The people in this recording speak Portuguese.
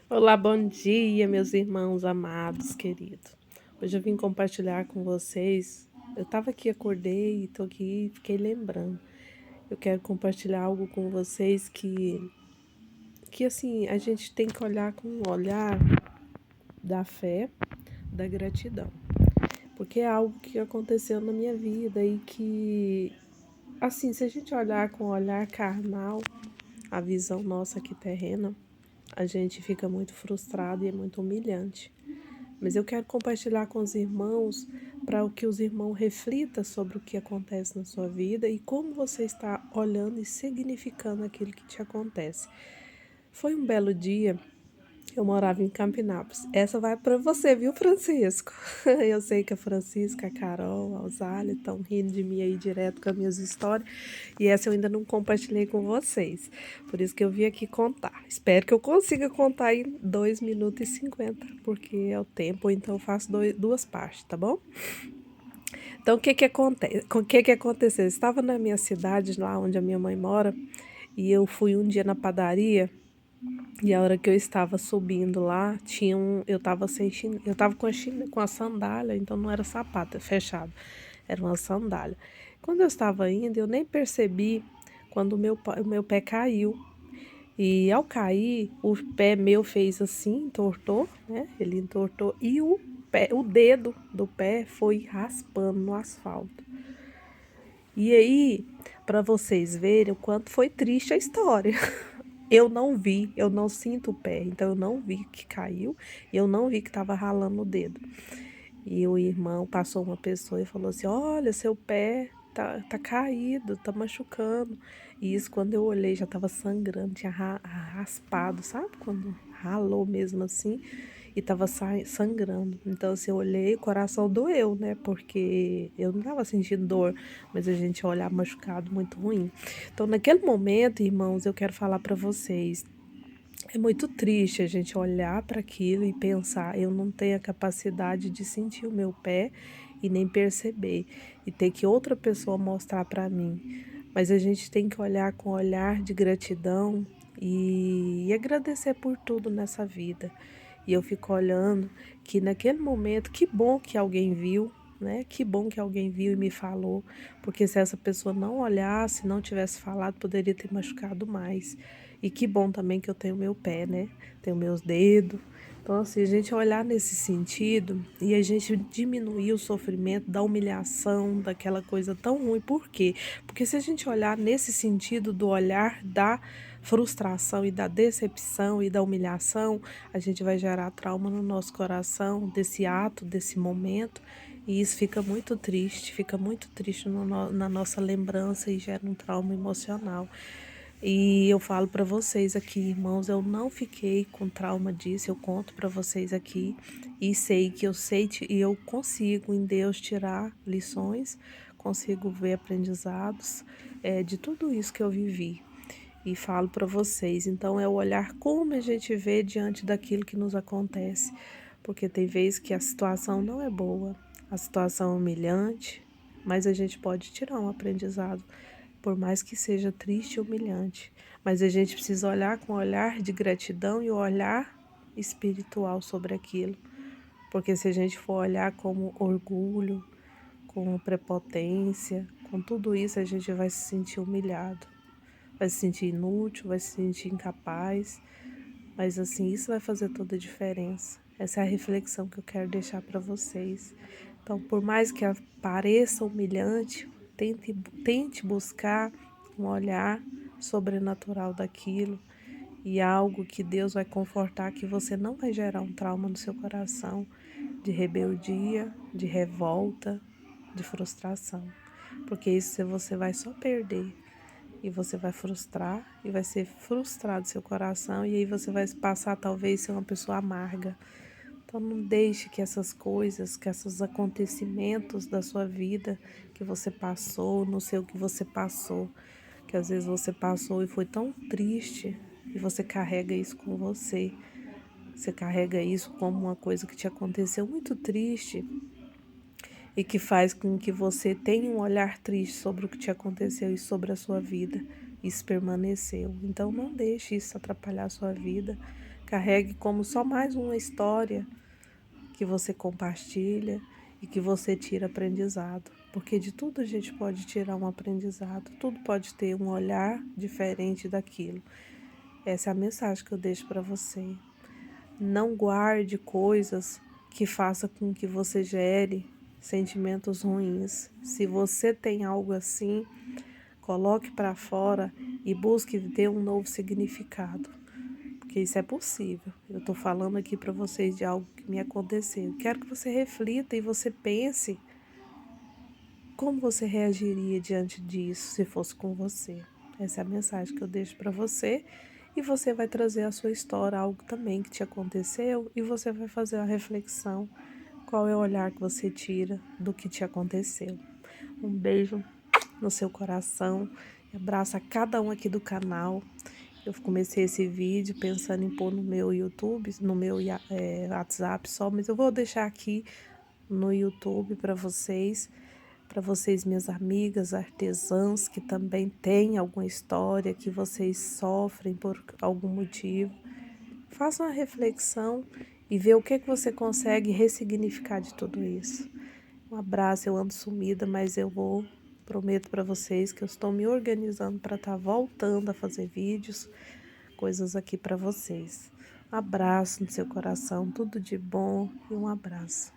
Olá, bom dia, meus irmãos amados, queridos. Hoje eu vim compartilhar com vocês. Eu estava aqui, acordei e tô aqui, fiquei lembrando. Eu quero compartilhar algo com vocês que assim, a gente tem que olhar com um olhar da fé, da gratidão. Porque é algo que aconteceu na minha vida e que, assim, se a gente olhar com um olhar carnal, a visão nossa aqui terrena, a gente fica muito frustrado e é muito humilhante. Mas eu quero compartilhar com os irmãos para que os irmãos reflitam sobre o que acontece na sua vida e como você está olhando e significando aquilo que te acontece. Foi um belo dia, eu morava em Campinápolis. Essa vai para você, viu, Francisco? Eu sei que a Francisca, a Carol, a Osália estão rindo de mim aí direto com as minhas histórias. E essa eu ainda não compartilhei com vocês. Por isso que eu vim aqui contar. Espero que eu consiga contar em 2 minutos e 50, porque é o tempo, então eu faço duas partes, tá bom? Então, o que que acontece? O que que aconteceu? Eu estava na minha cidade, lá onde a minha mãe mora, e eu fui um dia na padaria, e a hora que eu estava subindo lá, eu estava sem eu estava com a sandália, então não era sapato, fechado, era uma sandália. Quando eu estava indo, eu nem percebi quando o meu pé caiu. E ao cair, o pé meu fez assim, entortou, né? Ele entortou e o dedo do pé foi raspando no asfalto. E aí, para vocês verem o quanto foi triste a história. Eu não vi, eu não sinto o pé, então eu não vi que caiu, e eu não vi que estava ralando o dedo. E o irmão passou uma pessoa e falou assim: Olha, seu pé tá caído, tá machucando. E isso, quando eu olhei, já tava sangrando, tinha raspado, sabe? Quando ralou mesmo assim, e tava sangrando. Então, assim, eu olhei, o coração doeu, né? Porque eu não tava sentindo dor, mas a gente olhar machucado muito ruim. Então, naquele momento, irmãos, eu quero falar para vocês. É muito triste a gente olhar para aquilo e pensar, eu não tenho a capacidade de sentir o meu pé e nem perceber, e ter que outra pessoa mostrar para mim. Mas a gente tem que olhar com um olhar de gratidão e agradecer por tudo nessa vida. E eu fico olhando que naquele momento, que bom que alguém viu, né? Que bom que alguém viu e me falou, porque se essa pessoa não olhasse, não tivesse falado, poderia ter machucado mais. E que bom também que eu tenho meu pé, né? Tenho meus dedos. Então, assim, a gente olhar nesse sentido e a gente diminuir o sofrimento da humilhação, daquela coisa tão ruim. Por quê? Porque se a gente olhar nesse sentido do olhar da frustração e da decepção e da humilhação, a gente vai gerar trauma no nosso coração desse ato, desse momento. E isso fica muito triste na nossa lembrança e gera um trauma emocional. E eu falo para vocês aqui, irmãos, eu não fiquei com trauma disso, eu conto para vocês aqui e e eu consigo em Deus tirar lições, consigo ver aprendizados de tudo isso que eu vivi. E falo para vocês, então é o olhar como a gente vê diante daquilo que nos acontece, porque tem vezes que a situação não é boa, a situação é humilhante, mas a gente pode tirar um aprendizado por mais que seja triste e humilhante. Mas a gente precisa olhar com um olhar de gratidão e um olhar espiritual sobre aquilo. Porque se a gente for olhar como orgulho, com prepotência, com tudo isso, a gente vai se sentir humilhado, vai se sentir inútil, vai se sentir incapaz. Mas assim, isso vai fazer toda a diferença. Essa é a reflexão que eu quero deixar para vocês. Então, por mais que pareça humilhante, tente buscar um olhar sobrenatural daquilo e algo que Deus vai confortar, que você não vai gerar um trauma no seu coração de rebeldia, de revolta, de frustração. Porque isso você vai só perder e você vai frustrar e vai ser frustrado seu coração e aí você vai passar talvez ser uma pessoa amarga. Então não deixe que essas coisas, que esses acontecimentos da sua vida que você passou, não sei o que você passou, que às vezes você passou e foi tão triste e você carrega isso com você. Você carrega isso como uma coisa que te aconteceu muito triste e que faz com que você tenha um olhar triste sobre o que te aconteceu e sobre a sua vida. Isso permaneceu. Então não deixe isso atrapalhar a sua vida. Carregue como só mais uma história que você compartilha e que você tira aprendizado. Porque de tudo a gente pode tirar um aprendizado, tudo pode ter um olhar diferente daquilo. Essa é a mensagem que eu deixo para você. Não guarde coisas que façam com que você gere sentimentos ruins. Se você tem algo assim, coloque para fora e busque ter um novo significado, porque isso é possível. Eu estou falando aqui para vocês de algo que me aconteceu. Quero que você reflita e você pense como você reagiria diante disso se fosse com você. Essa é a mensagem que eu deixo para você. E você vai trazer a sua história, algo também que te aconteceu, e você vai fazer uma reflexão. Qual é o olhar que você tira do que te aconteceu? Um beijo no seu coração. Abraço a cada um aqui do canal. Eu comecei esse vídeo pensando em pôr no meu YouTube, no meu WhatsApp só, mas eu vou deixar aqui no YouTube para vocês, minhas amigas artesãs, que também têm alguma história, que vocês sofrem por algum motivo. Faça uma reflexão e vê o que você consegue ressignificar de tudo isso. Um abraço, eu ando sumida, mas prometo para vocês que eu estou me organizando para estar voltando a fazer vídeos, coisas aqui para vocês. Um abraço no seu coração, tudo de bom e um abraço.